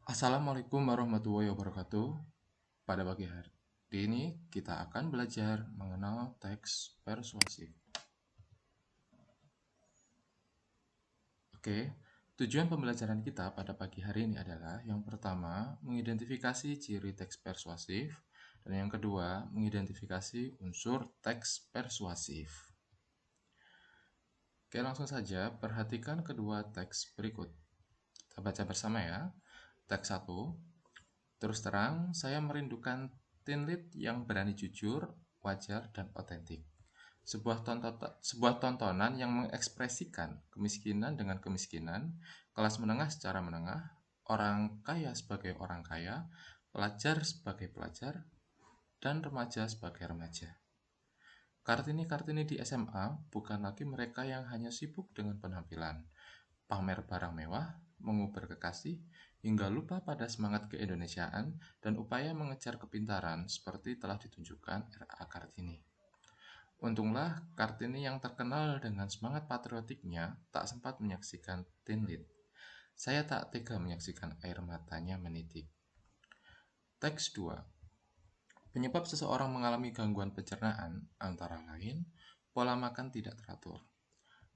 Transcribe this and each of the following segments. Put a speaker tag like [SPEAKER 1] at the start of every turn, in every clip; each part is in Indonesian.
[SPEAKER 1] Assalamualaikum warahmatullahi wabarakatuh. Pada pagi hari ini kita akan belajar mengenal teks persuasif. Oke, tujuan pembelajaran kita pada pagi hari ini adalah yang pertama, mengidentifikasi ciri teks persuasif, dan yang kedua, mengidentifikasi unsur teks persuasif. Oke, langsung saja perhatikan kedua teks berikut. Kita baca bersama ya. Teks 1. Terus terang, saya merindukan teen lead yang berani jujur, wajar, dan otentik. Sebuah tontonan yang mengekspresikan kemiskinan dengan kemiskinan, kelas menengah secara menengah, orang kaya sebagai orang kaya, pelajar sebagai pelajar, dan remaja sebagai remaja. Kartini-kartini di SMA bukan lagi mereka yang hanya sibuk dengan penampilan, pamer barang mewah, mengubur kekasih, hingga lupa pada semangat keindonesiaan dan upaya mengejar kepintaran seperti telah ditunjukkan R.A. Kartini. Untunglah Kartini yang terkenal dengan semangat patriotiknya tak sempat menyaksikan teen lead. Saya tak tega menyaksikan air matanya menitik. Teks 2. Penyebab seseorang mengalami gangguan pencernaan antara lain pola makan tidak teratur.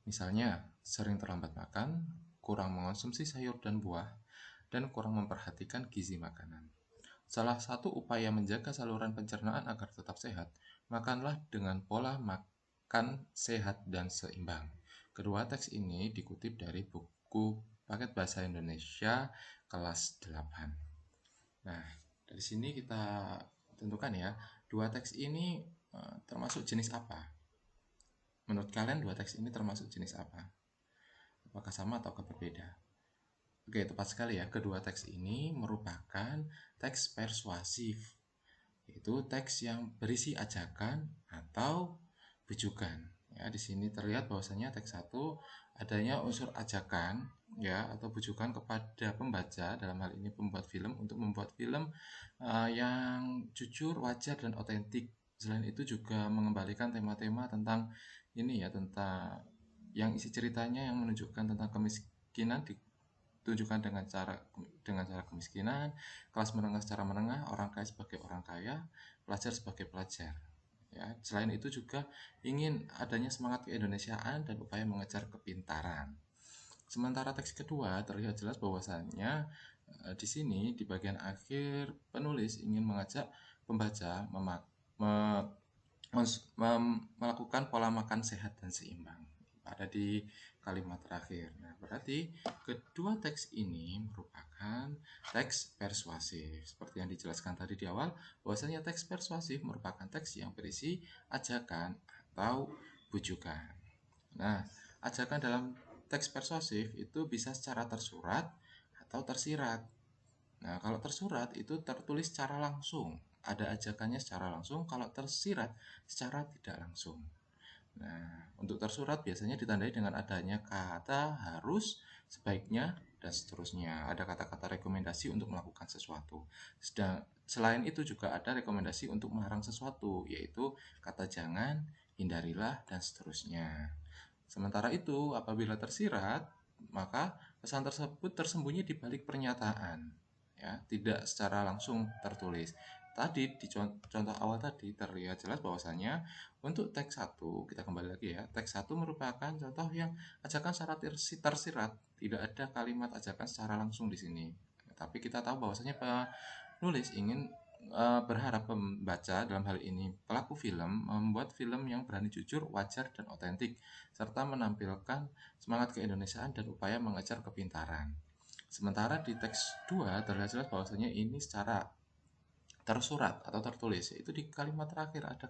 [SPEAKER 1] Misalnya, sering terlambat makan, kurang mengonsumsi sayur dan buah, dan kurang memperhatikan gizi makanan. Salah satu upaya menjaga saluran pencernaan agar tetap sehat, makanlah dengan pola makan sehat dan seimbang. Kedua teks ini dikutip dari buku Paket Bahasa Indonesia kelas 8. Nah, dari sini kita tentukan ya, dua teks ini termasuk jenis apa? Menurut kalian dua teks ini termasuk jenis apa? Apakah sama atau berbeda? Oke, tepat sekali ya. Kedua teks ini merupakan teks persuasif, yaitu teks yang berisi ajakan atau bujukan. Ya, di sini terlihat bahwasanya teks 1 adanya unsur ajakan ya atau bujukan kepada pembaca, dalam hal ini pembuat film, untuk membuat film yang jujur, wajar, dan otentik. Selain itu juga mengembalikan tema-tema tentang ini ya, tentang yang isi ceritanya yang menunjukkan tentang kemiskinan ditunjukkan dengan cara kemiskinan, kelas menengah secara menengah, orang kaya sebagai orang kaya, pelajar sebagai pelajar. Ya, selain itu juga ingin adanya semangat keindonesiaan dan upaya mengejar kepintaran. Sementara teks kedua terlihat jelas bahwasannya di sini di bagian akhir penulis ingin mengajak pembaca melakukan pola makan sehat dan seimbang. Ada di kalimat terakhir. Nah, berarti kedua teks ini merupakan teks persuasif. Seperti yang dijelaskan tadi di awal, bahwasanya teks persuasif merupakan teks yang berisi ajakan atau bujukan. Nah, ajakan dalam teks persuasif itu bisa secara tersurat atau tersirat. Nah, kalau tersurat itu tertulis secara langsung, ada ajakannya secara langsung. Kalau tersirat secara tidak langsung. Nah, untuk tersurat biasanya ditandai dengan adanya kata harus, sebaiknya, dan seterusnya. Ada kata-kata rekomendasi untuk melakukan sesuatu. Selain itu juga ada rekomendasi untuk melarang sesuatu, yaitu kata jangan, hindarilah, dan seterusnya. Sementara itu, apabila tersirat, maka pesan tersebut tersembunyi di balik pernyataan, ya, tidak secara langsung tertulis. Tadi di contoh awal tadi terlihat jelas bahwasanya untuk teks 1, kita kembali lagi ya, teks 1 merupakan contoh yang ajakan secara tersirat, tidak ada kalimat ajakan secara langsung di sini. Tapi kita tahu bahwasanya penulis ingin berharap pembaca, dalam hal ini pelaku film, membuat film yang berani jujur, wajar, dan otentik, serta menampilkan semangat keindonesiaan dan upaya mengejar kepintaran. Sementara di teks 2 terlihat jelas bahwasanya ini secara tersurat atau tertulis, yaitu di kalimat terakhir ada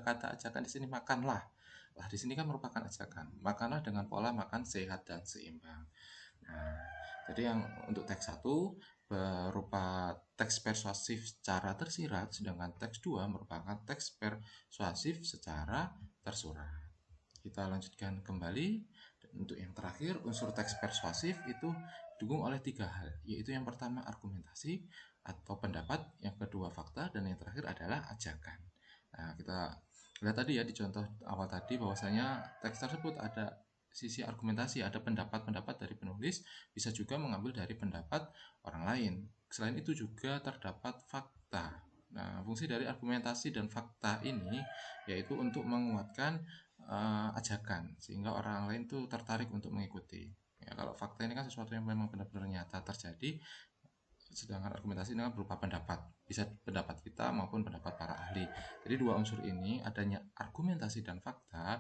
[SPEAKER 1] kata ajakan di sini, makanlah. Lah, di sini kan merupakan ajakan, makanlah dengan pola makan sehat dan seimbang. Nah, jadi yang untuk teks 1 berupa teks persuasif secara tersirat, sedangkan teks 2 merupakan teks persuasif secara tersurat. Kita lanjutkan kembali. Dan untuk yang terakhir, unsur teks persuasif itu didukung oleh 3 hal, yaitu yang pertama argumentasi atau pendapat, yang kedua fakta, dan yang terakhir adalah ajakan. Nah, kita lihat tadi ya di contoh awal tadi bahwasanya teks tersebut ada sisi argumentasi, ada pendapat-pendapat dari penulis, bisa juga mengambil dari pendapat orang lain. Selain itu juga terdapat fakta. Nah, fungsi dari argumentasi dan fakta ini yaitu untuk menguatkan ajakan sehingga orang lain tuh tertarik untuk mengikuti. Ya, kalau fakta ini kan sesuatu yang memang benar-benar nyata terjadi, sedangkan argumentasi ini kan berupa pendapat, bisa pendapat kita maupun pendapat para ahli. Jadi dua unsur ini, adanya argumentasi dan fakta,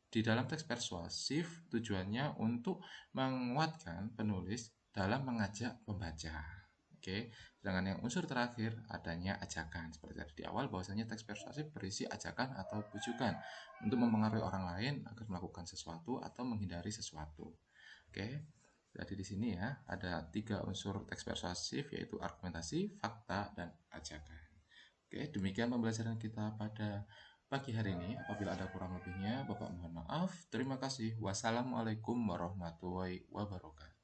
[SPEAKER 1] di dalam teks persuasif tujuannya untuk menguatkan penulis dalam mengajak pembaca. Oke, sedangkan yang unsur terakhir adanya ajakan. Seperti tadi di awal bahwasanya teks persuasif berisi ajakan atau bujukan untuk mempengaruhi orang lain agar melakukan sesuatu atau menghindari sesuatu. Oke. Jadi di sini ya ada 3 unsur teks persuasif yaitu argumentasi, fakta, dan ajakan. Oke, demikian pembelajaran kita pada pagi hari ini. Apabila ada kurang lebihnya, Bapak mohon maaf. Terima kasih. Wassalamualaikum warahmatullahi wabarakatuh.